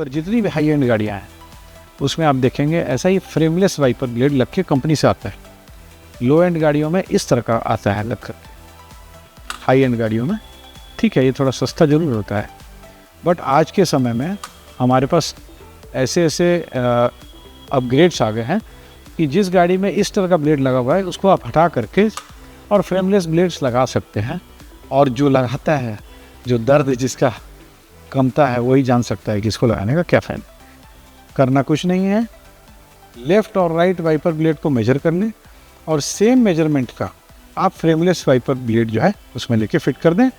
और जितनी भी हाई एंड गाड़ियाँ हैं उसमें आप देखेंगे ऐसा ही फ्रेमलेस वाइपर ब्लेड लग के कंपनी से आता है। लो एंड गाड़ियों में इस तरह का आता है लग कर, हाई एंड गाड़ियों में ठीक है ये थोड़ा सस्ता ज़रूर होता है, बट आज के समय में हमारे पास ऐसे ऐसे अपग्रेड्स आ गए हैं कि जिस गाड़ी में इस तरह का ब्लेड लगा हुआ है उसको आप हटा करके और फ्रेमलेस ब्लेड्स लगा सकते हैं। और जो लगाता है, जो दर्द जिसका कमता है वही जान सकता है कि इसको लगाने का क्या फ़ायदा। करना कुछ नहीं है, लेफ़्ट और राइट वाइपर ब्लेड को मेजर कर लें और सेम मेजरमेंट का आप फ्रेमलेस वाइपर ब्लेड जो है उसमें लेके फिट कर दें।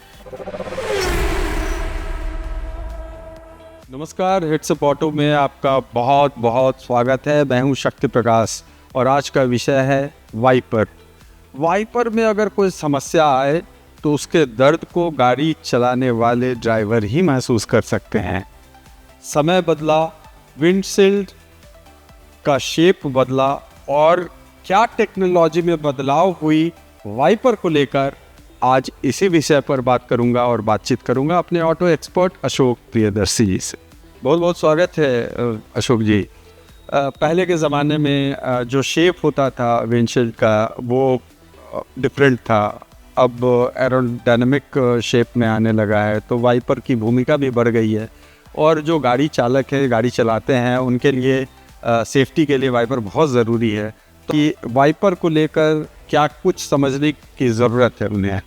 नमस्कार, हिट्स अप ऑटो में आपका बहुत बहुत स्वागत है। मैं हूं शक्ति प्रकाश और आज का विषय है वाइपर। वाइपर में अगर कोई समस्या आए तो उसके दर्द को गाड़ी चलाने वाले ड्राइवर ही महसूस कर सकते हैं। समय बदला, विंडशील्ड का शेप बदला और क्या टेक्नोलॉजी में बदलाव हुई वाइपर को लेकर आज इसी विषय पर बात करूंगा और बातचीत करूंगा अपने ऑटो एक्सपर्ट अशोक प्रियदर्शी जी से। बहुत बहुत स्वागत है अशोक जी। पहले के ज़माने में जो शेप होता था विंडशील्ड का वो डिफरेंट था, अब एरोडायनेमिक शेप में आने लगा है, तो वाइपर की भूमिका भी बढ़ गई है। और जो गाड़ी चालक है, गाड़ी चलाते हैं, उनके लिए सेफ्टी के लिए वाइपर बहुत ज़रूरी है। तो कि वाइपर को लेकर क्या कुछ समझने की ज़रूरत है उन्हें।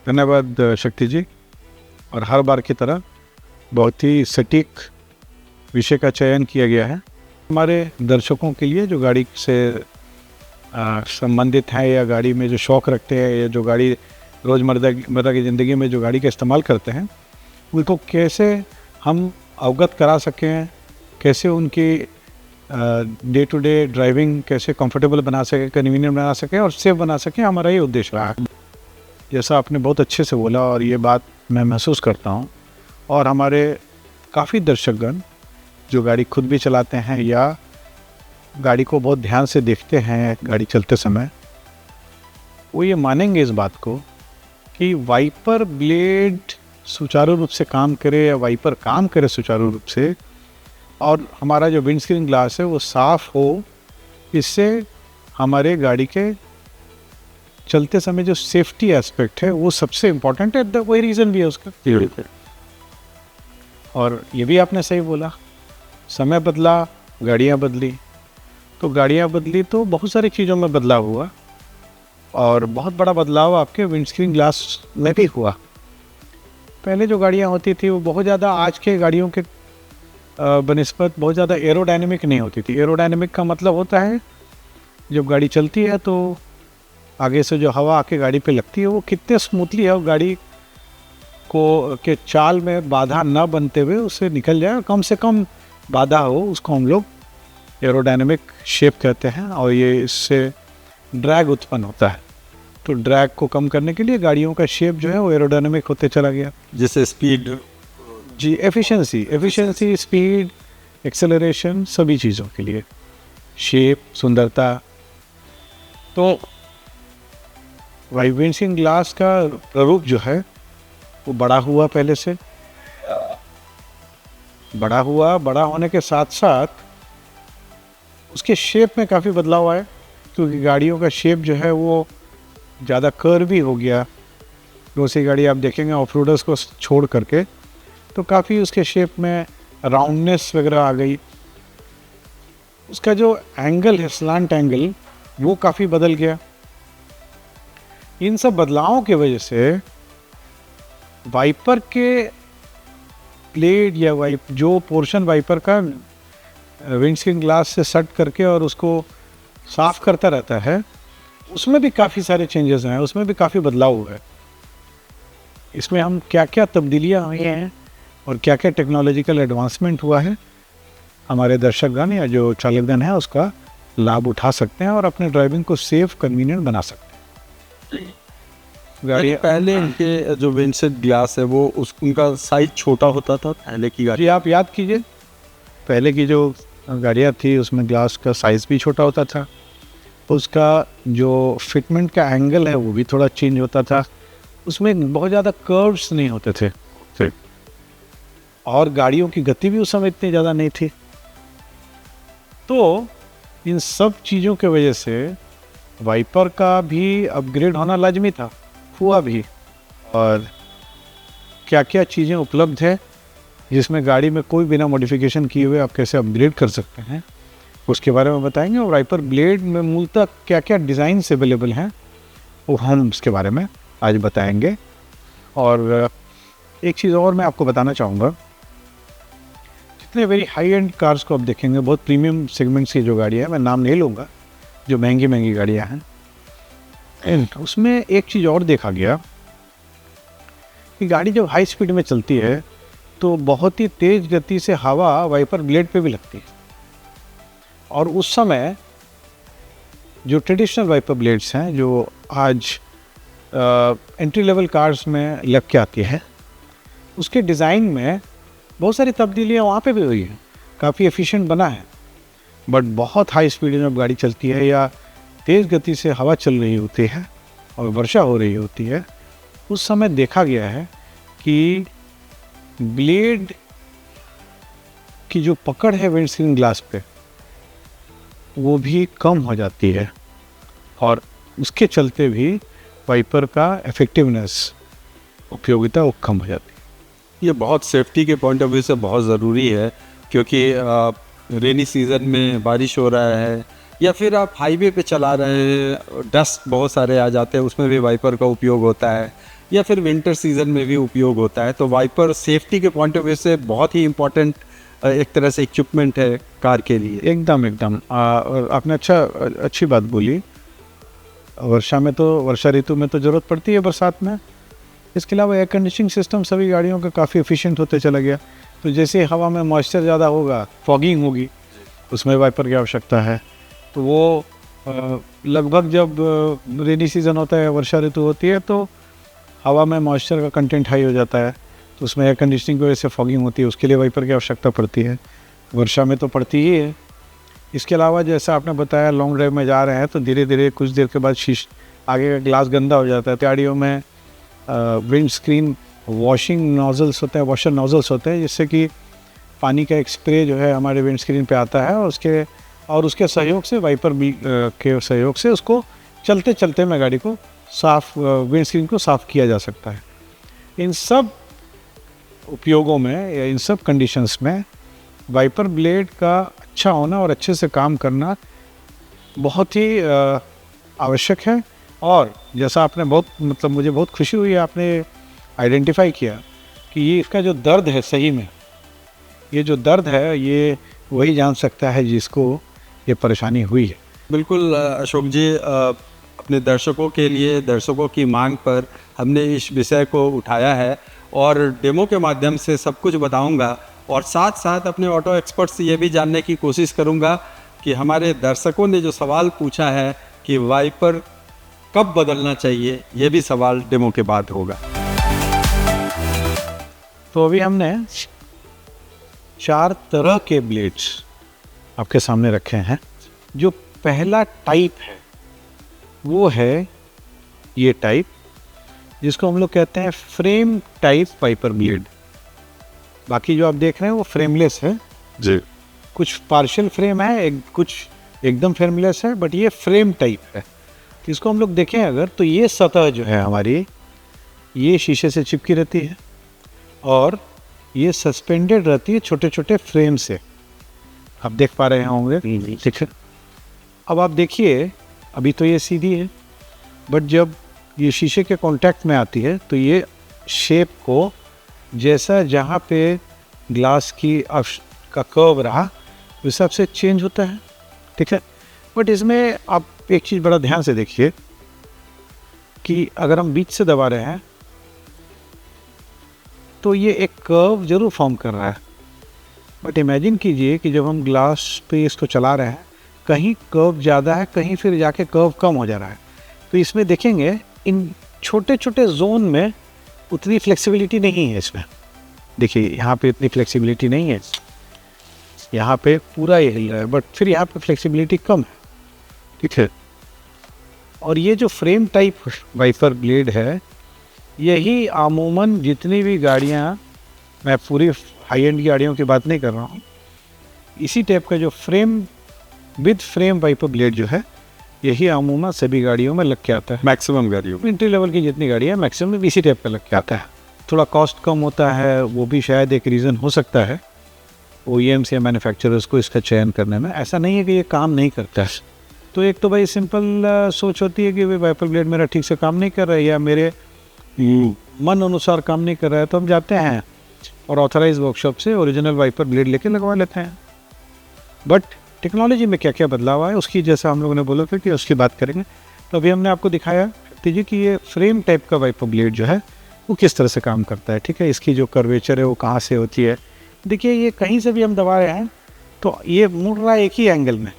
धन्यवाद शक्ति जी। और हर बार की तरह बहुत ही सटीक विषय का चयन किया गया है हमारे दर्शकों के लिए जो गाड़ी से संबंधित हैं या गाड़ी में जो शौक़ रखते हैं या जो गाड़ी रोज़मर्रा की ज़िंदगी में जो गाड़ी का इस्तेमाल करते हैं उनको कैसे हम अवगत करा सकें, कैसे उनकी डे टू डे ड्राइविंग कैसे कंफर्टेबल बना सकें, कन्वीनियंट बना सकें और सेफ बना सकें, हमारा ये उद्देश्य रहा है। जैसा आपने बहुत अच्छे से बोला और ये बात मैं महसूस करता हूँ और हमारे काफ़ी दर्शकगण जो गाड़ी खुद भी चलाते हैं या गाड़ी को बहुत ध्यान से देखते हैं गाड़ी चलते समय, वो ये मानेंगे इस बात को कि वाइपर ब्लेड सुचारू रूप से काम करे या वाइपर काम करे सुचारू रूप से और हमारा जो विंडस्क्रीन ग्लास है वो साफ़ हो, इससे हमारे गाड़ी के चलते समय जो सेफ्टी एस्पेक्ट है वो सबसे इम्पोर्टेंट है। वही रीज़न भी है उसका। और ये भी आपने सही बोला, समय बदला, गाड़ियाँ बदली, तो गाड़ियाँ बदली तो बहुत सारी चीज़ों में बदलाव हुआ और बहुत बड़ा बदलाव आपके विंडस्क्रीन ग्लास में भी हुआ। पहले जो गाड़ियाँ होती थी वो बहुत ज़्यादा आज के गाड़ियों के बनिस्बत बहुत ज़्यादा एरोडायनेमिक नहीं होती थी। एरोडायनेमिक का मतलब होता है जब गाड़ी चलती है तो आगे से जो हवा आके गाड़ी पे लगती है वो कितने स्मूथली है, गाड़ी को के चाल में बाधा न बनते हुए उससे निकल जाए और कम से कम बाधा हो, उसको हम लोग एरोडायनेमिक शेप कहते हैं। और ये इससे ड्रैग उत्पन्न होता है, तो ड्रैग को कम करने के लिए गाड़ियों का शेप जो है वो एरोडायनेमिक होते चला गया। जैसे स्पीड जी, एफिशिएंसी, स्पीड, एक्सेलरेशन, सभी चीज़ों के लिए शेप, सुंदरता। तो विंडस्क्रीन ग्लास का प्रारूप जो है वो बड़ा हुआ, पहले से बड़ा हुआ। बड़ा होने के साथ साथ उसके शेप में काफ़ी बदलाव आया क्योंकि गाड़ियों का शेप जो है वो ज़्यादा कर्वी हो गया। दूसरी गाड़ी आप देखेंगे ऑफ रोडर्स को छोड़ करके तो काफ़ी उसके शेप में राउंडनेस वगैरह आ गई। उसका जो एंगल है, स्लांट एंगल, वो काफ़ी बदल गया। इन सब बदलावों की वजह से वाइपर के ब्लेड या जो पोर्शन वाइपर का विंडस्क्रीन ग्लास से सट करके और उसको साफ़ करता रहता है उसमें भी काफ़ी सारे चेंजेस हैं, उसमें भी काफ़ी बदलाव हुआ है। इसमें हम क्या क्या तब्दीलियाँ हुई हैं और क्या क्या टेक्नोलॉजिकल एडवांसमेंट हुआ है, हमारे दर्शकगण या जो चालकगण हैं उसका लाभ उठा सकते हैं और अपने ड्राइविंग को सेफ, कन्वीनियंट बना सकते हैं। गाड़ी पहले के जो विंडशील्ड ग्लास है वो उनका साइज छोटा होता था पहले की गाड़ी। जी, आप याद कीजिए पहले की जो गाड़ियाँ थी उसमें ग्लास का साइज़ भी छोटा होता था, उसका जो फिटमेंट का एंगल है वो भी थोड़ा चेंज होता था, उसमें बहुत ज़्यादा कर्व्स नहीं होते थे। और गाड़ियों की गति भी उस समय इतनी ज़्यादा नहीं थी। तो इन सब चीज़ों के वजह से वाइपर का भी अपग्रेड होना लाजमी था, हुआ भी। और क्या क्या चीज़ें उपलब्ध है जिसमें गाड़ी में कोई बिना मॉडिफिकेशन किए हुए आप कैसे अपग्रेड कर सकते हैं, उसके बारे में बताएंगे। और वाइपर ब्लेड में मूलतः क्या क्या डिज़ाइंस अवेलेबल हैं वो हम उसके बारे में आज बताएंगे। और एक चीज़ और मैं आपको बताना चाहूँगा, जितने वेरी हाई एंड कार्स को आप देखेंगे, बहुत प्रीमियम सेगमेंट्स की जो गाड़ियाँ हैं, मैं नाम नहीं लूँगा, जो महंगी महंगी गाड़ियाँ हैं, उसमें एक चीज़ और देखा गया कि गाड़ी जब हाई स्पीड में चलती है तो बहुत ही तेज़ गति से हवा वाइपर ब्लेड पे भी लगती है। और उस समय जो ट्रेडिशनल वाइपर ब्लेड्स हैं जो आज एंट्री लेवल कार्स में लग के आती है, उसके डिज़ाइन में बहुत सारी तब्दीलियाँ वहाँ पे भी हुई हैं, काफ़ी एफिशिएंट बना है। बट बहुत हाई स्पीड में जब गाड़ी चलती है या तेज़ गति से हवा चल रही होती है और वर्षा हो रही होती है, उस समय देखा गया है कि ब्लेड की जो पकड़ है विंडस्क्रीन ग्लास पे वो भी कम हो जाती है और उसके चलते भी वाइपर का इफेक्टिवनेस, उपयोगिता वो कम हो जाती है। ये बहुत सेफ्टी के पॉइंट ऑफ व्यू से बहुत ज़रूरी है, क्योंकि रेनी सीज़न में बारिश हो रहा है या फिर आप हाईवे पे चला रहे हैं, डस्ट बहुत सारे आ जाते हैं, उसमें भी वाइपर का उपयोग होता है, या फिर विंटर सीज़न में भी उपयोग होता है। तो वाइपर सेफ्टी के पॉइंट ऑफ व्यू से बहुत ही इम्पोर्टेंट एक तरह से इक्विपमेंट है कार के लिए। एकदम और आपने अच्छी बात बोली। वर्षा ऋतु में तो ज़रूरत पड़ती है, बरसात में। इसके अलावा एयर कंडीशनिंग सिस्टम सभी गाड़ियों का काफ़ी एफिशिएंट होते चला गया। तो जैसे हवा में मॉइस्चर ज़्यादा होगा, फॉगिंग होगी, उसमें वाइपर की आवश्यकता है। तो वो लगभग जब रेनी सीज़न होता है, वर्षा ऋतु होती है, तो हवा में मॉइस्चर का कंटेंट हाई हो जाता है, तो उसमें एयर कंडीशनिंग की वजह से फॉगिंग होती है, उसके लिए वाइपर की आवश्यकता पड़ती है। वर्षा में तो पड़ती ही है। इसके अलावा जैसा आपने बताया, लॉन्ग ड्राइव में जा रहे हैं तो धीरे धीरे कुछ देर के बाद आगे का ग्लास गंदा हो जाता है। गाड़ियों में विंड स्क्रीन वॉशिंग नोजल्स होते हैं, वॉशर नोजल्स होते हैं, जिससे कि पानी का एक स्प्रे जो है हमारे विंड स्क्रीन पे आता है और उसके सहयोग से, वाइपर के सहयोग से उसको चलते चलते में गाड़ी को साफ, विंड स्क्रीन को साफ़ किया जा सकता है। इन सब उपयोगों में या इन सब कंडीशंस में वाइपर ब्लेड का अच्छा होना और अच्छे से काम करना बहुत ही आवश्यक है। और जैसा आपने मुझे बहुत खुशी हुई, आपने आइडेंटिफाई किया कि ये इसका जो दर्द है, सही में ये जो दर्द है, ये वही जान सकता है जिसको ये परेशानी हुई है। बिल्कुल अशोक जी, अपने दर्शकों के लिए, दर्शकों की मांग पर हमने इस विषय को उठाया है और डेमो के माध्यम से सब कुछ बताऊंगा। और साथ साथ अपने ऑटो एक्सपर्ट से ये भी जानने की कोशिश करूंगा कि हमारे दर्शकों ने जो सवाल पूछा है कि वाइपर कब बदलना चाहिए, ये भी सवाल डेमो के बाद होगा। तो अभी हमने 4 तरह के ब्लेड्स आपके सामने रखे हैं। जो पहला टाइप है वो है ये टाइप, जिसको हम लोग कहते हैं फ्रेम टाइप वाइपर ब्लेड। बाकी जो आप देख रहे हैं वो फ्रेमलेस है जी, कुछ पार्शियल फ्रेम है, कुछ एकदम फ्रेमलेस है, बट ये फ्रेम टाइप है। तो इसको हम लोग देखें अगर, तो ये सतह जो है हमारी, ये शीशे से चिपकी रहती है और ये सस्पेंडेड रहती है छोटे छोटे फ्रेम से। आप देख पा रहे होंगे, ठीक है। अब आप देखिए, अभी तो ये सीधी है, बट जब ये शीशे के कांटेक्ट में आती है तो ये शेप को, जैसा जहाँ पे ग्लास का कर्व रहा, उस हिसाब से चेंज होता है, ठीक है। बट इसमें आप एक चीज़ बड़ा ध्यान से देखिए कि अगर हम बीच से दबा रहे हैं तो ये एक कर्व जरूर फॉर्म कर रहा है। बट इमेजिन कीजिए कि जब हम ग्लास पे इसको चला रहे हैं, कहीं कर्व ज़्यादा है, कहीं फिर जाके कर्व कम हो जा रहा है। तो इसमें देखेंगे इन छोटे छोटे जोन में उतनी फ्लेक्सिबिलिटी नहीं है इसमें। देखिए यहाँ पे इतनी फ्लेक्सिबिलिटी नहीं है, यहाँ पे पूरा ये हिल रहा है, बट फिर यहाँ पे फ्लेक्सिबिलिटी कम है, ठीक है। और ये जो फ्रेम टाइप वाइपर ब्लेड है, यही अमूमन जितनी भी गाड़ियाँ, मैं पूरी हाई एंड की गाड़ियों की बात नहीं कर रहा हूँ। इसी टाइप का जो frame with frame wiper blade जो है, यही अमूमन सभी गाड़ियों में लग के आता है। मैक्सिमम गाड़ियों में एंट्री लेवल की जितनी गाड़ी है मैक्सिमम इसी टाइप का लग के आता है। थोड़ा कॉस्ट कम होता है, वो भी शायद एक रीज़न हो सकता है OEMs या मैन्युफैक्चरर्स को इसका चयन करने में। ऐसा नहीं है कि ये काम नहीं करता है। तो एक तो भाई सिंपल सोच होती है कि भाई वाइपर ब्लेड मेरा ठीक से काम नहीं कर रहा है या मेरे मन अनुसार काम नहीं कर रहा है, तो हम जाते हैं और ऑथराइज वर्कशॉप से ओरिजिनल वाइपर ब्लेड लेके लगवा लेते हैं। बट टेक्नोलॉजी में क्या क्या बदलाव आया उसकी, जैसा हम लोगों ने बोला था कि उसकी बात करेंगे। तो अभी हमने आपको दिखाया जी कि ये फ्रेम टाइप का वाइपर ब्लेड जो है वो किस तरह से काम करता है, ठीक है। इसकी जो कर्वेचर है वो कहाँ से होती है। देखिए ये कहीं से भी हम दबा रहे हैं तो ये मुड़ रहा है एक ही एंगल में,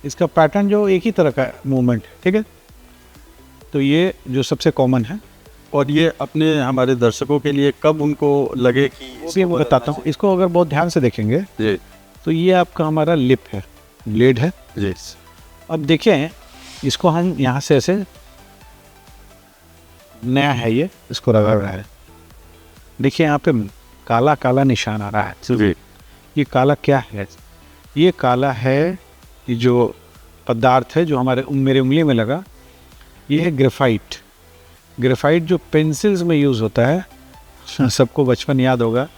इसका पैटर्न जो एक ही तरह का मूवमेंट है, ठीक है। तो ये जो सबसे कॉमन है, और ये अपने हमारे दर्शकों के लिए कब उनको लगे कि वो भी मैं बताता हूँ। इसको अगर बहुत ध्यान से देखेंगे जी तो ये आपका हमारा लिप है, ब्लेड है। जी अब देखें इसको हम यहाँ से ऐसे, नया है ये, इसको रगड़ रहा है। देखिए यहाँ पे काला काला निशान आ रहा है। जी ये काला क्या है? ये काला है, ये जो पदार्थ है जो मेरे उंगली में लगा, ये है ग्रेफाइट। ग्रेफाइट जो पेंसिल्स में यूज़ होता है, सबको बचपन याद होगा।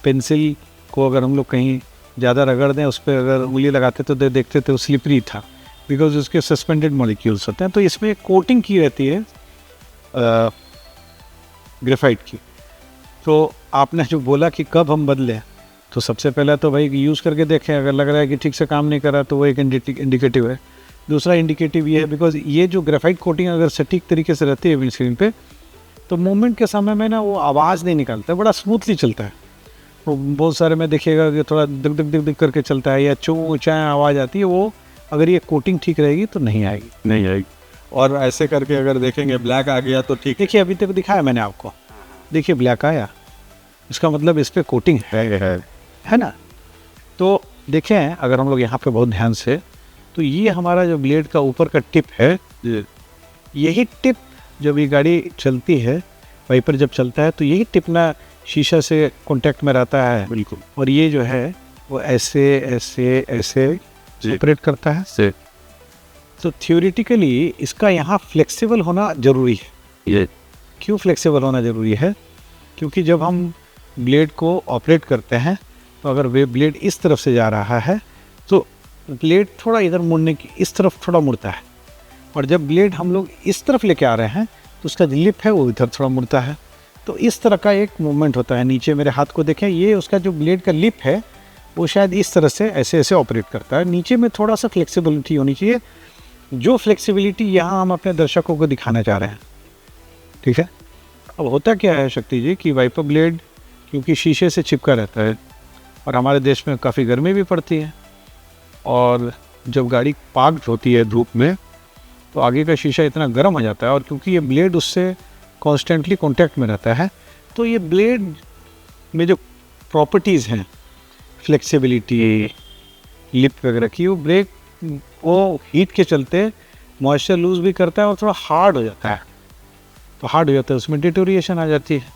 पेंसिल को अगर हम लोग कहीं ज़्यादा रगड़ दें, उस पर अगर उंगली लगाते तो देखते थे वो स्लिपरी था, बिकॉज उसके सस्पेंडेड मॉलिक्यूल्स होते हैं। तो इसमें कोटिंग की रहती है ग्रेफाइट की। तो आपने जो बोला कि कब हम बदलें, तो सबसे पहले तो भाई यूज़ करके देखें, अगर लग रहा है कि ठीक से काम नहीं कर रहा तो वो एक इंडिकेटिव है। दूसरा इंडिकेटिव ये है, बिकॉज ये जो ग्रेफाइट कोटिंग अगर सटीक तरीके से रहती है विंडस्क्रीन पे, तो मूवमेंट के समय में ना वो आवाज़ नहीं निकालता, बड़ा स्मूथली चलता है। वो बहुत सारे में देखिएगा कि थोड़ा दिक दिक दिक दिक करके चलता है या चूँ चाँ आवाज़ आती है, वो अगर ये कोटिंग ठीक रहेगी तो नहीं आएगी। और ऐसे करके अगर देखेंगे ब्लैक आ गया तो ठीक। देखिए अभी तक दिखाया मैंने आपको, देखिए ब्लैक आया, इसका मतलब इस पर कोटिंग है ना। तो देखें अगर हम लोग यहाँ पे बहुत ध्यान से, तो ये हमारा जो ब्लेड का ऊपर का टिप है, यही टिप जब ये गाड़ी चलती है, वाइपर जब चलता है तो यही टिप ना शीशा से कांटेक्ट में रहता है। बिल्कुल। और ये जो है वो ऐसे ऐसे ऐसे ऑपरेट करता है। तो थ्योरेटिकली इसका यहाँ फ्लेक्सिबल होना ज़रूरी है। ये क्यों फ्लेक्सिबल होना ज़रूरी है? क्योंकि जब हम ब्लेड को ऑपरेट करते हैं तो अगर वे ब्लेड इस तरफ से जा रहा है तो ब्लेड थोड़ा इधर मुड़ने की, इस तरफ थोड़ा मुड़ता है। और जब ब्लेड हम लोग इस तरफ लेके आ रहे हैं तो उसका जो लिप है वो इधर थोड़ा मुड़ता है। तो इस तरह का एक मूवमेंट होता है। नीचे मेरे हाथ को देखें, ये उसका जो ब्लेड का लिप है वो शायद इस तरह से ऐसे ऐसे ऑपरेट करता है। नीचे में थोड़ा सा फ्लेक्सिबिलिटी होनी चाहिए, जो फ्लेक्सिबिलिटी यहाँ हम अपने दर्शकों को दिखाना चाह रहे हैं, ठीक है। अब होता क्या है शक्ति जी कि वाइपर ब्लेड क्योंकि शीशे से चिपका रहता है और हमारे देश में काफ़ी गर्मी भी पड़ती है, और जब गाड़ी पार्क्ड होती है धूप में तो आगे का शीशा इतना गर्म हो जाता है, और क्योंकि ये ब्लेड उससे कॉन्स्टेंटली कांटेक्ट में रहता है, तो ये ब्लेड में जो प्रॉपर्टीज़ हैं, फ्लेक्सिबिलिटी, लिप वगैरह की, वो ब्रेक वो हीट के चलते मॉइस्चर लूज़ भी करता है और थोड़ा हार्ड हो जाता है। तो हार्ड हो जाता है, उसमें डिटोरिएशन आ जाती है,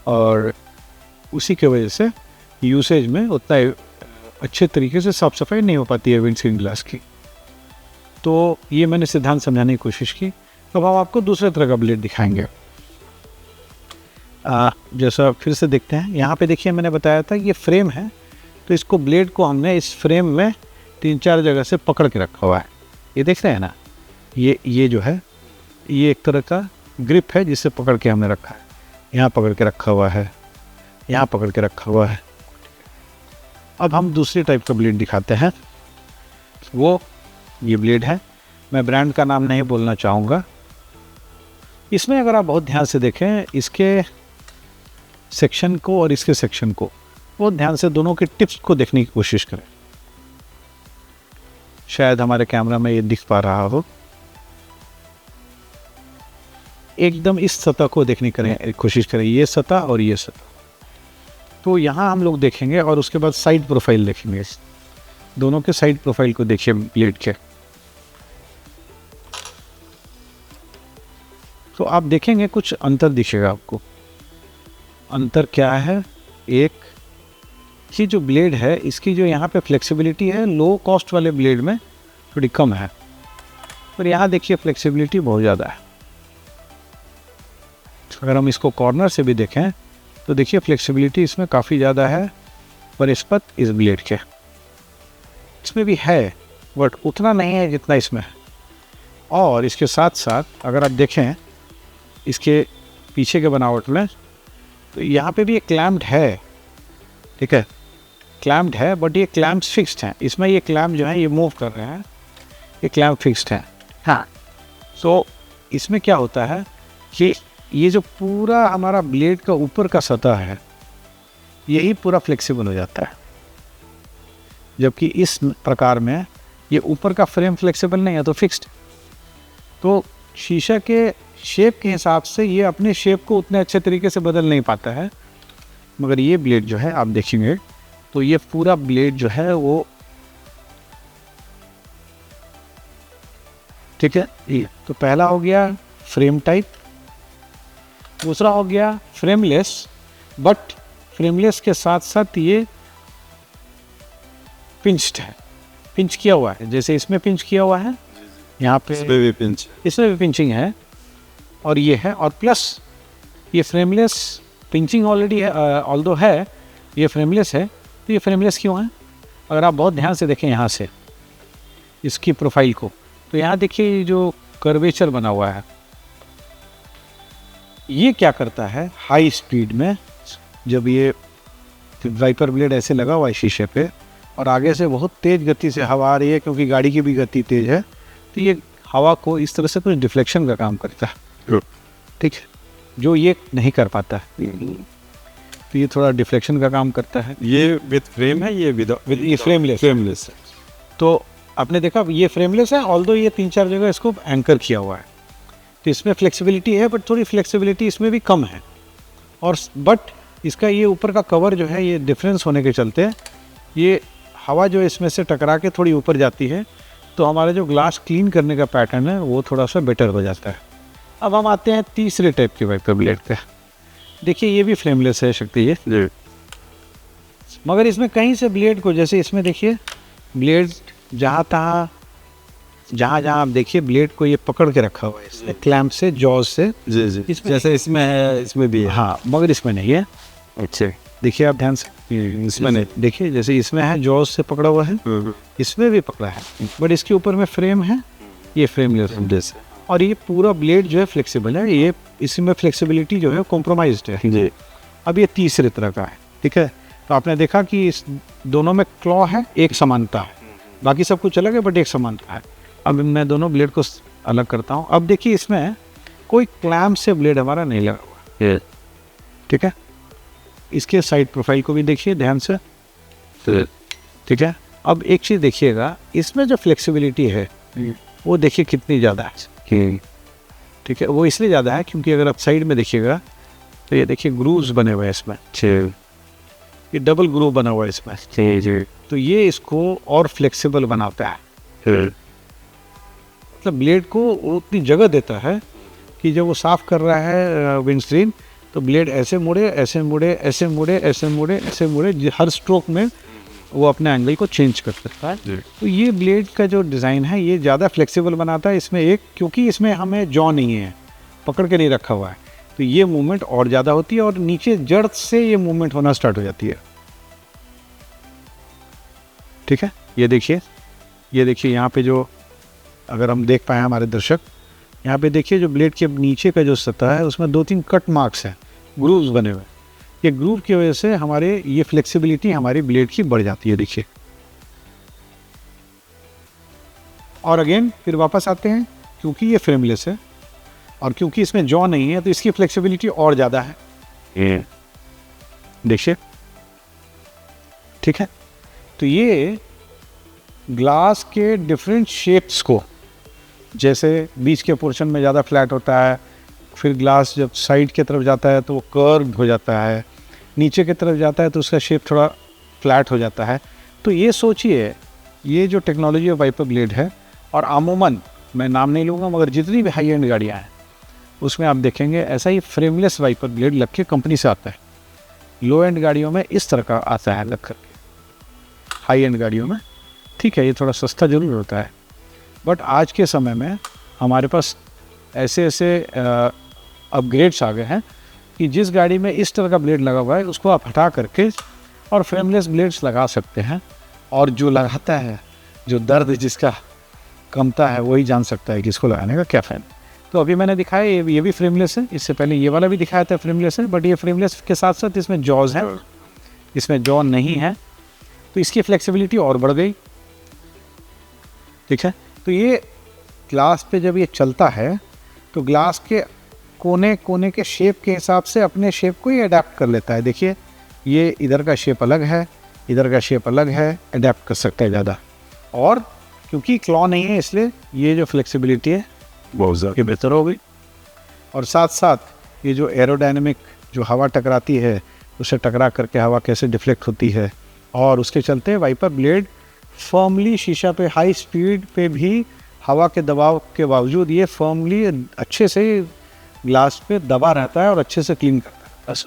और उसी के वजह से यूसेज में उतना अच्छे तरीके से साफ सफाई नहीं हो पाती है विंडस्क्रीन ग्लास की। तो ये मैंने सिद्धांत समझाने की कोशिश की। अब हम आपको दूसरे तरह का ब्लेड दिखाएंगे। जैसा फिर से देखते हैं, यहाँ पे देखिए मैंने बताया था ये फ्रेम है, तो इसको ब्लेड को हमने इस फ्रेम में 3-4 जगह से पकड़ के रखा हुआ है। ये देख रहे हैं ना, ये जो है ये एक तरह का ग्रिप है जिससे पकड़ के हमने रखा है। यहाँ पकड़ के रखा हुआ है, यहाँ पकड़ के रखा हुआ है। अब हम दूसरे टाइप का ब्लेड दिखाते हैं। वो ये ब्लेड है, मैं ब्रांड का नाम नहीं बोलना चाहूँगा। इसमें अगर आप बहुत ध्यान से देखें, इसके सेक्शन को और इसके सेक्शन को बहुत ध्यान से, दोनों के टिप्स को देखने की कोशिश करें। शायद हमारे कैमरा में ये दिख पा रहा हो। एकदम इस सतह को देखने की कोशिश करें, ये सतह और ये सतह। तो यहाँ हम लोग देखेंगे और उसके बाद साइड प्रोफाइल देखेंगे। दोनों के साइड प्रोफाइल को देखिए ब्लेड के। तो आप देखेंगे कुछ अंतर दिखेगा आपको। अंतर क्या है? एक ये जो ब्लेड है इसकी जो यहाँ पे फ्लेक्सिबिलिटी है लो कॉस्ट वाले ब्लेड में थोड़ी कम है, पर यहाँ देखिए फ्लेक्सिबिलिटी बहुत ज़्यादा है। अगर हम इसको कॉर्नर से भी देखें तो देखिए फ्लेक्सिबिलिटी इसमें काफ़ी ज़्यादा है बनिस्बत इस ब्लेड के। इसमें भी है बट उतना नहीं है जितना इसमें है। और इसके साथ साथ अगर आप देखें इसके पीछे के बनावट में तो यहाँ पे भी एक क्लैम्प्ड है, ठीक है, क्लैम्प्ड है, बट ये क्लैम्प्स फिक्स्ड हैं। इसमें ये क्लैम्प जो है ये मूव कर रहे हैं, ये क्लैम्प फिक्स्ड है। हाँ, तो इसमें क्या होता है कि ये जो पूरा हमारा ब्लेड का ऊपर का सतह है यही पूरा फ्लेक्सिबल हो जाता है, जबकि इस प्रकार में ये ऊपर का फ्रेम फ्लेक्सिबल नहीं है तो फिक्स्ड। तो शीशा के शेप के हिसाब से ये अपने शेप को उतने अच्छे तरीके से बदल नहीं पाता है, मगर ये ब्लेड जो है आप देखेंगे तो ये पूरा ब्लेड जो है वो ठीक है। ये तो पहला हो गया फ्रेम टाइप, दूसरा हो गया फ्रेमलेस, बट फ्रेमलेस के साथ साथ ये पिंच्ड है, पिंच किया हुआ है, जैसे इसमें पिंच किया हुआ है, यहाँ पे इसमें भी पिंच, इसमें भी पिंचिंग है और ये है। और प्लस ये फ्रेमलेस पिंचिंग ऑलरेडी है, ऑल्दो है ये फ्रेमलेस है। तो ये फ्रेमलेस क्यों है? अगर आप बहुत ध्यान से देखें यहाँ से इसकी प्रोफाइल को, तो यहाँ देखिए ये जो कर्वेचर बना हुआ है ये क्या करता है, हाई स्पीड में जब ये वाइपर ब्लेड ऐसे लगा हुआ है शीशे पे और आगे से बहुत तेज़ गति से हवा आ रही है क्योंकि गाड़ी की भी गति तेज़ है, तो ये हवा को इस तरह से कुछ डिफ्लेक्शन का काम करता है, ठीक है, जो ये नहीं कर पाता है। तो ये थोड़ा डिफ्लेक्शन का काम करता है। ये विद फ्रेम है, ये विद ये फ्रेमलेस है। तो आपने देखा ये फ्रेमलेस है, ऑल्दो ये 3-4 जगह इसको एंकर किया हुआ है, तो इसमें फ्लेक्सिबिलिटी है बट थोड़ी फ्लेक्सिबिलिटी इसमें भी कम है। और बट इसका ये ऊपर का कवर जो है ये डिफरेंस होने के चलते ये हवा जो इसमें से टकरा के थोड़ी ऊपर जाती है, तो हमारा जो ग्लास क्लीन करने का पैटर्न है वो थोड़ा सा बेटर हो जाता है। अब हम आते हैं तीसरे टाइप के वाइपर ब्लेड पे। देखिए ये भी फ्रेमलेस है शक्ति ये, मगर इसमें कहीं से ब्लेड को, जैसे इसमें देखिए ब्लेड जहाँ आप देखिए ब्लेड को ये पकड़ के रखा हुआ है इसने क्लैम्प से, जॉज से। जी जी, जैसे इसमें है इसमें भी है। हाँ, मगर इसमें नहीं है। अच्छा, देखिए आप ध्यान से, इसमें नहीं, देखिए जैसे इसमें है जॉज से पकड़ा हुआ है, इसमें भी पकड़ा है, बट इसके ऊपर में फ्रेम है, ये फ्रेमलेस है। और ये पूरा ब्लेड जो है फ्लेक्सिबल है, ये इसमें फ्लेक्सिबिलिटी जो है कॉम्प्रोमाइज्ड है जी। अब ये तीसरे तरह का है, ठीक है। तो आपने देखा कि इस दोनों में क्लॉ है, एक समानता है, बाकी सब कुछ अलग है बट एक समानता है। अब मैं दोनों ब्लेड को अलग करता हूँ। अब देखिए इसमें कोई क्लैम्प से ब्लेड हमारा नहीं लगा हुआ है, ठीक है। इसके साइड प्रोफाइल को भी देखिए ध्यान से, ठीक है। अब एक चीज़ देखिएगा, इसमें जो फ्लेक्सिबिलिटी है वो देखिए कितनी ज़्यादा है, ठीक है। वो इसलिए ज़्यादा है क्योंकि अगर आप साइड में देखिएगा तो ये देखिए ग्रूव्स बने हुए हैं इसमें, ये डबल ग्रूव बना हुआ है इसमें, तो ये इसको और फ्लेक्सिबल बनाता है। मतलब ब्लेड को उतनी जगह देता है कि जब वो साफ़ कर रहा है विंडस्क्रीन तो ब्लेड ऐसे मुड़े, ऐसे मुड़े, ऐसे मुड़े, ऐसे मुड़े, ऐसे मुड़े, हर स्ट्रोक में वो अपने एंगल को चेंज कर सकता है। तो ये ब्लेड का जो डिज़ाइन है ये ज़्यादा फ्लेक्सिबल बनाता है। इसमें एक, क्योंकि इसमें हमें जॉ नहीं है, पकड़ के नहीं रखा हुआ है, तो ये मूवमेंट और ज़्यादा होती है और नीचे जड़ से ये मूवमेंट होना स्टार्ट हो जाती है, ठीक है। ये देखिए यहाँ पे जो, अगर हम देख पाए हमारे दर्शक, यहाँ पे देखिए जो ब्लेड के नीचे का जो सतह है उसमें 2-3 कट मार्क्स हैं, ग्रूव्स बने हुए। ये ग्रूव की वजह से हमारे ये फ्लेक्सिबिलिटी हमारी ब्लेड की बढ़ जाती है, देखिए। और अगेन फिर वापस आते हैं, क्योंकि ये फ्रेमलेस है और क्योंकि इसमें जॉ नहीं है तो इसकी फ्लेक्सिबिलिटी और ज़्यादा है, देखिए, ठीक है। तो ये ग्लास के डिफरेंट शेप्स को, जैसे बीच के पोर्शन में ज़्यादा फ्लैट होता है, फिर ग्लास जब साइड की तरफ जाता है तो वो कर्व हो जाता है, नीचे की तरफ जाता है तो उसका शेप थोड़ा फ्लैट हो जाता है। तो ये सोचिए, ये जो टेक्नोलॉजी ऑफ वाइपर ब्लेड है, और अमूमन मैं नाम नहीं लूँगा मगर जितनी भी हाई एंड गाड़ियाँ हैं उसमें आप देखेंगे ऐसा ही फ्रेमलेस वाइपर ब्लेड लग के कंपनी से आता है। लो एंड गाड़ियों में इस तरह का आता है लग करके। हाई एंड गाड़ियों में। ठीक है, ये थोड़ा सस्ता ज़रूर होता है, बट आज के समय में हमारे पास ऐसे ऐसे अपग्रेड्स आ गए हैं कि जिस गाड़ी में इस तरह का ब्लेड लगा हुआ है उसको आप हटा करके और फ्रेमलेस ब्लेड्स लगा सकते हैं। और जो लगाता है, जो दर्द जिसका कमता है, वही जान सकता है कि इसको लगाने का क्या फ़ायदा। तो अभी मैंने दिखाया ये भी फ्रेमलेस है, इससे पहले ये वाला भी दिखाया था फ्रेमलेस है, बट ये फ्रेमलेस के साथ साथ इसमें जॉज है, इसमें जॉ नहीं है, तो इसकी फ्लेक्सिबिलिटी और बढ़ गई। ठीक है, तो ये ग्लास पे जब ये चलता है तो ग्लास के कोने कोने के शेप के हिसाब से अपने शेप को ये अडेप्ट कर लेता है। देखिए, ये इधर का शेप अलग है, इधर का शेप अलग है, अडेप्ट कर सकता है ज़्यादा। और क्योंकि क्लॉ नहीं है इसलिए ये जो फ्लेक्सिबिलिटी है बहुत ज़्यादा बेहतर हो गई। और साथ साथ ये जो एरोडायनेमिक, जो हवा टकराती है उससे टकरा करके हवा कैसे डिफ्लेक्ट होती है, और उसके चलते वाइपर ब्लेड फर्मली शीशा पे हाई स्पीड पे भी हवा के दबाव के बावजूद ये फर्मली अच्छे से ग्लास पे दबा रहता है और अच्छे से क्लीन करता है बस।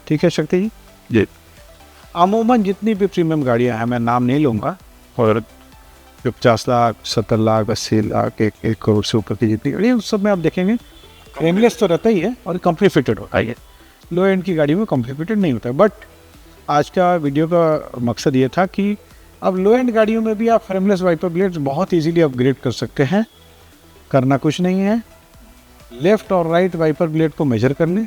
ठीक है शक्ति जी? जी। अमूमन जितनी भी प्रीमियम गाड़ियां हैं, मैं नाम नहीं लूँगा, और 50 लाख, 70 लाख, 80 लाख, 1 करोड़ से ऊपर की जितनी गाड़ी है उस सब में आप देखेंगे फ्रेमलेस तो रहता ही है और कंपनी फिटेड होता है। लो एंड की गाड़ी में कंपनी फिटेड नहीं होता है। बट आज का वीडियो का मकसद ये था कि अब लो एंड गाड़ियों में भी आप फ्रेमलेस वाइपर ब्लेड्स बहुत इजीली अपग्रेड कर सकते हैं। करना कुछ नहीं है, लेफ़्ट और राइट वाइपर ब्लेड को मेजर कर लें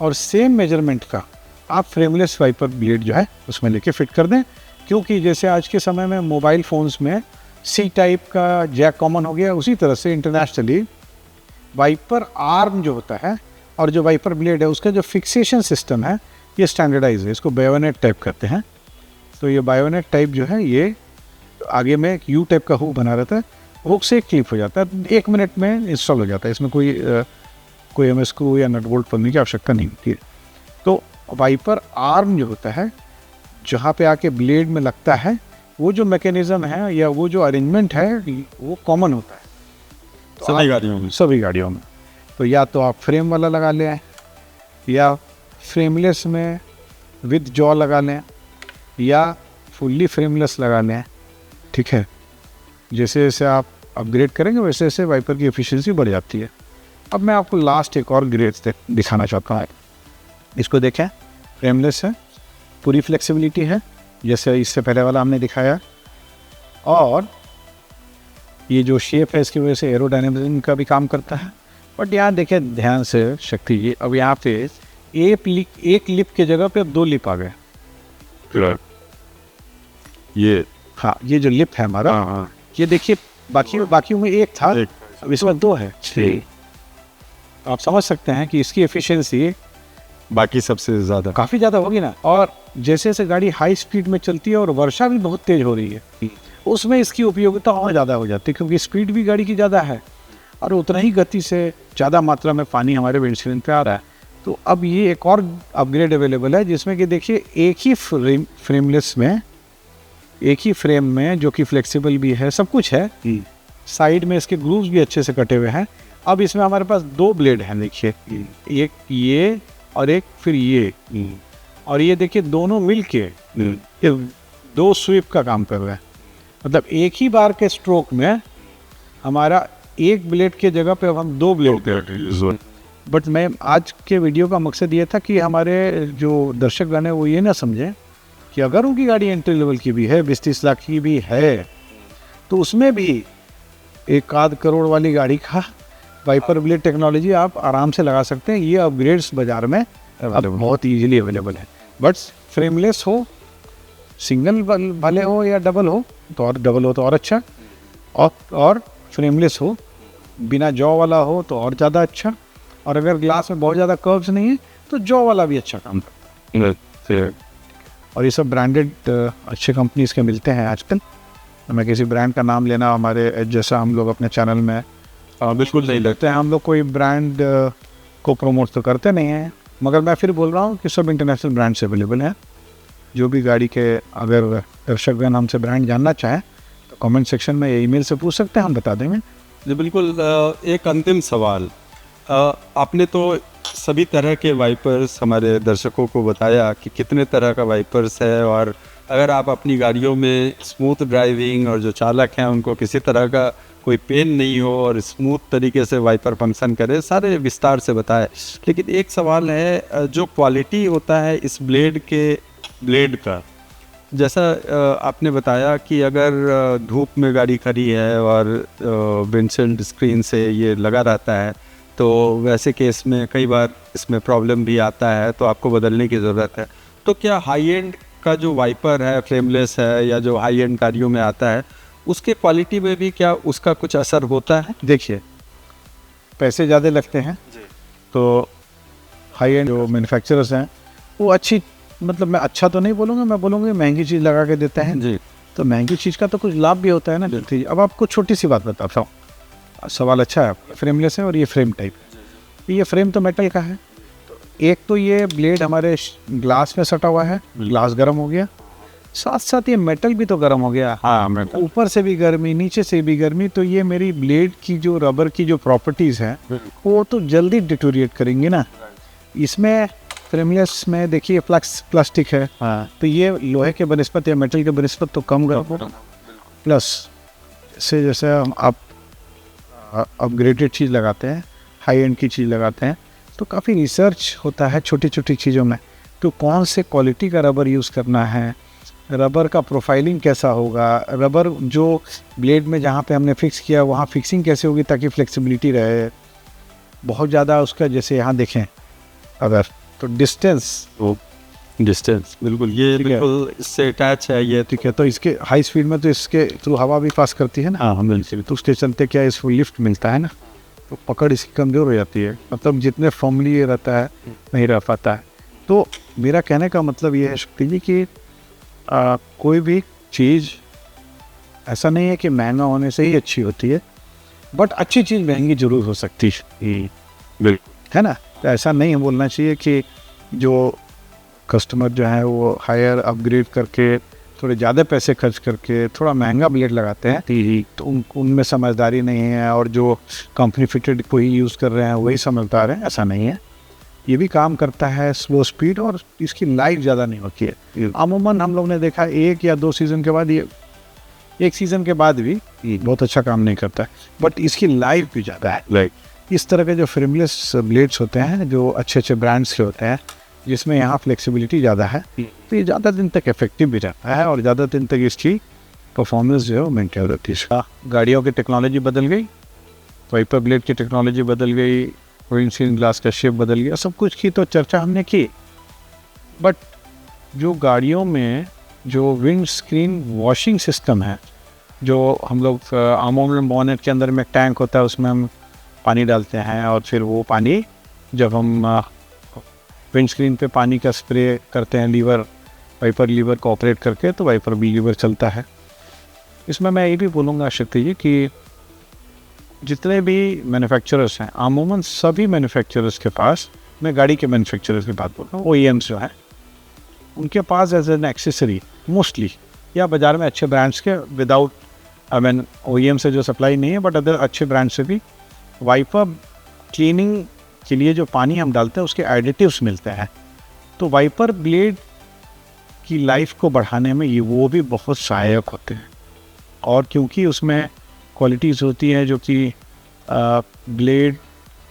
और सेम मेजरमेंट का आप फ्रेमलेस वाइपर ब्लेड जो है उसमें लेके फिट कर दें। क्योंकि जैसे आज के समय में मोबाइल फ़ोन्स में सी टाइप का जैक कॉमन हो गया, उसी तरह से इंटरनेशनली वाइपर आर्म जो होता है और जो वाइपर ब्लेड है उसका जो फिक्सेशन सिस्टम है ये स्टैंडर्डाइज है, इसको बायोनेट टाइप कहते हैं। तो ये बायोनेट टाइप जो है ये आगे में एक यू टाइप का हुक बना रहता है, हुक से क्लिप हो जाता है, 1 मिनट में इंस्टॉल हो जाता है। इसमें कोई एम स्क्रू या नट बोल्ट पड़ने की आवश्यकता नहीं होती है। तो वाइपर आर्म जो होता है, जहाँ पे आके ब्लेड में लगता है, वो जो मैकेनिज्म है या वो जो अरेंजमेंट है वो कॉमन होता है तो सभी गाड़ियों में। तो या तो आप फ्रेम वाला लगा लें या फ्रेमलेस में विद जॉ लगा लें या फुल्ली फ्रेमलेस लगा लें। ठीक है, जैसे जैसे आप अपग्रेड करेंगे वैसे वैसे वाइपर की एफिशिएंसी बढ़ जाती है। अब मैं आपको लास्ट एक और ग्रेड दिखाना चाहता हूँ। इसको देखें, फ्रेमलेस है, पूरी फ्लेक्सिबिलिटी है जैसे इससे पहले वाला हमने दिखाया, और ये जो शेप है इसकी वजह से एरोडायनेमिज्म का भी काम करता है। बट यहाँ देखें ध्यान से शक्ति जी, अब यहाँ पे एक लिप की जगह पे अब 2 लिप आ गए। ये हाँ, ये जो लिप है हमारा, ये देखिए बाकी में एक था, अब इसमें 2 है। आप समझ सकते हैं कि इसकी एफिशिएंसी बाकी सबसे ज़्यादा काफ़ी ज़्यादा होगी ना। और जैसे जैसे गाड़ी हाई स्पीड में चलती है और वर्षा भी बहुत तेज़ हो रही है, उसमें इसकी उपयोगिता और ज़्यादा हो जाती है, क्योंकि स्पीड भी गाड़ी की ज़्यादा है और उतना ही गति से ज़्यादा मात्रा में पानी हमारे विंडस्क्रीन पे आ रहा है। तो अब ये एक और अपग्रेड अवेलेबल है जिसमें कि देखिए एक ही फ्रेमलेस में, एक ही फ्रेम में जो कि फ्लेक्सिबल भी है, सब कुछ है, साइड में इसके ग्रूव्स भी अच्छे से कटे हुए हैं। अब इसमें हमारे पास 2 ब्लेड हैं, देखिए एक ये और एक फिर ये, और ये देखिए दोनों मिल के ये 2 स्वीप का काम कर रहे हैं। मतलब एक ही बार के स्ट्रोक में हमारा एक ब्लेड के जगह पे अब हम 2 ब्लेड। बट मैं आज के वीडियो का मकसद ये था कि हमारे जो दर्शकगण हैं वो ये ना समझें कि अगर उनकी गाड़ी एंट्री लेवल की भी है, 20-30 लाख की भी है, तो उसमें भी 1-8 करोड़ वाली गाड़ी का वाइपर ब्लेड टेक्नोलॉजी आप आराम से लगा सकते हैं। ये अपग्रेड्स बाज़ार में अब बहुत ईजिली अवेलेबल है। बट फ्रेमलेस हो, सिंगल भले हो या डबल हो तो, और डबल हो तो और अच्छा, और फ्रेमलेस हो, बिना जॉ वाला हो तो और ज़्यादा अच्छा, और अगर ग्लास में बहुत ज़्यादा कर्व्स नहीं है तो जॉ वाला भी अच्छा काम करता है। और ये सब ब्रांडेड अच्छे कंपनीज के मिलते हैं आजकल। मैं किसी ब्रांड का नाम लेना, हमारे जैसा हम लोग अपने चैनल में बिल्कुल नहीं लगते हैं, हम लोग कोई ब्रांड को प्रमोट तो करते नहीं हैं, मगर मैं फिर बोल रहा हूँ कि सब इंटरनेशनल ब्रांड्स अवेलेबल हैं। जो भी गाड़ी के अगर दर्शकगण हमसे ब्रांड जानना चाहें तो कमेंट सेक्शन में या ईमेल से पूछ सकते हैं, हम बता देंगे। जी बिल्कुल। एक अंतिम सवाल, आपने तो सभी तरह के वाइपर्स हमारे दर्शकों को बताया कि कितने तरह का वाइपर्स है और अगर आप अपनी गाड़ियों में स्मूथ ड्राइविंग और जो चालक हैं उनको किसी तरह का कोई पेन नहीं हो और स्मूथ तरीके से वाइपर फंक्शन करे, सारे विस्तार से बताए। लेकिन एक सवाल है, जो क्वालिटी होता है इस ब्लेड का, जैसा आपने बताया कि अगर धूप में गाड़ी खड़ी है और विंडशील्ड स्क्रीन से ये लगा रहता है तो वैसे केस में कई बार इसमें प्रॉब्लम भी आता है, तो आपको बदलने की ज़रूरत है। तो क्या हाई एंड का जो वाइपर है, फ्रेमलेस है, या जो हाई एंड गाड़ियों में आता है, उसके क्वालिटी में भी क्या उसका कुछ असर होता है? देखिए, पैसे ज़्यादा लगते हैं तो हाई एंड जो मैन्युफैक्चरर्स हैं वो अच्छी, मतलब मैं अच्छा तो नहीं बोलूँगा, मैं बोलूँगा महंगी चीज़ लगा के देते हैं जी। तो महंगी चीज़ का तो कुछ लाभ भी होता है ना। अब आपको छोटी सी बात बताता हूँ, सवाल अच्छा है आपका। फ्रेमलेस है और ये फ्रेम टाइप है, ये फ्रेम तो मेटल का है। तो एक तो ये ब्लेड हमारे ग्लास में सटा हुआ है, ग्लास गर्म हो गया, साथ साथ ये मेटल भी तो गर्म हो गया। हाँ, मेटल ऊपर से भी गर्मी, नीचे से भी गर्मी, तो ये मेरी ब्लेड की जो रबर की जो प्रॉपर्टीज़ हैं वो तो जल्दी डिटोरिएट करेंगी ना। इसमें फ्रेमलेस में देखिए प्लास्टिक है, तो ये लोहे के बनस्पत या मेटल के बनस्पत तो कम गर्म होगा। प्लस से जैसे हम आप अपग्रेडेड चीज़ लगाते हैं, हाई एंड की चीज़ लगाते हैं, तो काफ़ी रिसर्च होता है छोटी छोटी चीज़ों में, तो कौन से क्वालिटी का रबर यूज़ करना है, रबर का प्रोफाइलिंग कैसा होगा, रबर जो ब्लेड में जहाँ पे हमने फिक्स किया वहाँ फिक्सिंग कैसे होगी ताकि फ्लेक्सिबिलिटी रहे। बहुत ज़्यादा उसका, जैसे यहाँ देखें अगर, तो डिस्टेंस बिल्कुल, ये ठीक है। बिल्कुल इससे अटैच है ये। ठीक है, तो इसके हाई स्पीड में तो इसके थ्रू हवा भी पास करती है ना। हाँ, बिल्कुल। तो उसके चलते क्या इसको लिफ्ट मिलता है ना, तो पकड़ इसकी कमज़ोर हो जाती है, मतलब जितने फॉर्मली ये रहता है नहीं रह पाता है। तो मेरा कहने का मतलब ये है शक्ति जी कि कोई भी चीज़ ऐसा नहीं है कि महंगा होने से ही अच्छी होती है, बट अच्छी चीज़ महंगी ज़रूर हो सकती है, बिल्कुल, है ना। तो ऐसा नहीं बोलना चाहिए कि जो कस्टमर जो है वो हायर अपग्रेड करके थोड़े ज़्यादा पैसे खर्च करके थोड़ा महंगा ब्लेड लगाते हैं तो उनमें समझदारी नहीं है, और जो कंपनी फिटेड को ही यूज़ कर रहे हैं वही समझदार हैं, ऐसा नहीं है। ये भी काम करता है स्लो स्पीड, और इसकी लाइफ ज़्यादा नहीं होती है। अमूमन हम लोग ने देखा 1 या 2 सीज़न के बाद, ये 1 सीज़न के बाद भी बहुत अच्छा काम नहीं करता है, बट इसकी लाइफ भी ज़्यादा है। इस तरह के जो फ्रेमलेस ब्लेड्स होते हैं जो अच्छे अच्छे ब्रांड्स के होते हैं, जिसमें यहाँ फ्लेक्सिबिलिटी ज़्यादा है, तो ये ज़्यादा दिन तक इफेक्टिव भी रहता है और ज़्यादा दिन तक इसकी परफॉर्मेंस जो है वो मेंटेन रहती है। गाड़ियों की टेक्नोलॉजी बदल गई, वाइपर ब्लेड की टेक्नोलॉजी बदल गई, विंडशील्ड ग्लास का शेप बदल गया, सब कुछ की तो चर्चा हमने की। बट जो गाड़ियों में जो विंड स्क्रीन वॉशिंग सिस्टम है, जो हम लोग आमोन बोनेट के अंदर में टैंक होता है, उसमें हम पानी डालते हैं और फिर वो पानी जब हम विंड स्क्रीन पे पानी का स्प्रे करते हैं वाइपर लीवर को ऑपरेट करके, तो वाइपर भी लीवर चलता है। इसमें मैं ये भी बोलूँगा शक्ति जी कि जितने भी मैन्युफैक्चरर्स हैं, अमूमन सभी मैन्युफैक्चरर्स के पास, मैं गाड़ी के मैन्युफैक्चरर्स की बात बोल रहा हूँ, OEMs जो हैं, उनके पास एज एन एक्सेसरी मोस्टली, या बाज़ार में अच्छे ब्रांड्स के विदाउट OEM से जो सप्लाई नहीं है, बट अदर अच्छे ब्रांड से भी वाइपर क्लीनिंग के लिए जो पानी हम डालते हैं उसके एडिटिव्स मिलते हैं। तो वाइपर ब्लेड की लाइफ को बढ़ाने में ये वो भी बहुत सहायक होते हैं, और क्योंकि उसमें क्वालिटीज़ होती हैं जो कि ब्लेड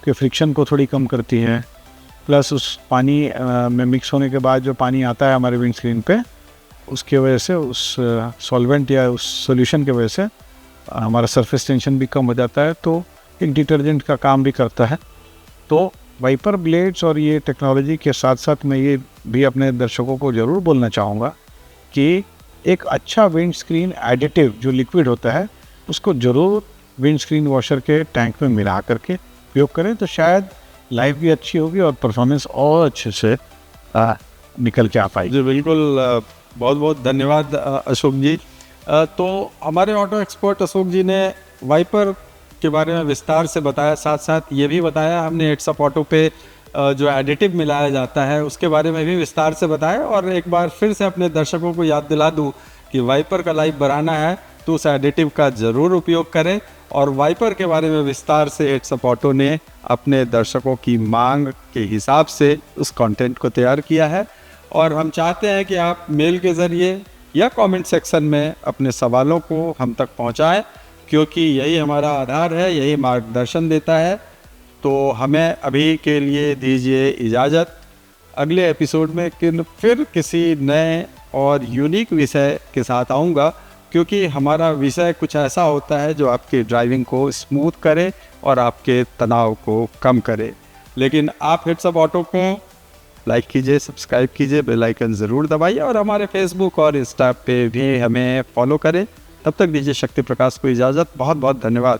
के फ्रिक्शन को थोड़ी कम करती है, प्लस उस पानी में मिक्स होने के बाद जो पानी आता है हमारे विंड स्क्रीन पे, उसके वजह से उस सॉल्वेंट या उस सॉल्यूशन की वजह से हमारा सरफेस टेंशन भी कम हो जाता है, तो एक डिटर्जेंट का काम भी करता है। तो वाइपर ब्लेड्स और ये टेक्नोलॉजी के साथ साथ मैं ये भी अपने दर्शकों को ज़रूर बोलना चाहूँगा कि एक अच्छा विंड स्क्रीन एडिटिव जो लिक्विड होता है उसको ज़रूर विंड स्क्रीन वॉशर के टैंक में मिला करके उपयोग करें, तो शायद लाइफ भी अच्छी होगी और परफॉर्मेंस और अच्छे से निकल के आ पाएगी। जी बिल्कुल, बहुत बहुत धन्यवाद अशोक जी। तो हमारे ऑटो एक्सपर्ट अशोक जी ने वाइपर के बारे में विस्तार से बताया, साथ साथ ये भी बताया हमने हेड्स-अप ऑटो पे जो एडिटिव मिलाया जाता है उसके बारे में भी विस्तार से बताया। और एक बार फिर से अपने दर्शकों को याद दिला दूं कि वाइपर का लाइफ बढ़ाना है तो उस एडिटिव का ज़रूर उपयोग करें। और वाइपर के बारे में विस्तार से हेड्स-अप ऑटो ने अपने दर्शकों की मांग के हिसाब से उस कंटेंट को तैयार किया है, और हम चाहते हैं कि आप मेल के ज़रिए या कमेंट सेक्शन में अपने सवालों को हम तक पहुंचाएं, क्योंकि यही हमारा आधार है, यही मार्गदर्शन देता है। तो हमें अभी के लिए दीजिए इजाज़त। अगले एपिसोड में फिर किसी नए और यूनिक विषय के साथ आऊँगा, क्योंकि हमारा विषय कुछ ऐसा होता है जो आपकी ड्राइविंग को स्मूथ करे और आपके तनाव को कम करे। लेकिन आप हिट्स अप ऑटो को लाइक कीजिए, सब्सक्राइब कीजिए, बेल आइकन ज़रूर दबाइए और हमारे फेसबुक और इंस्टा पे भी हमें फॉलो करें। तब तक दीजिए शक्ति प्रकाश को इजाज़त। बहुत बहुत धन्यवाद।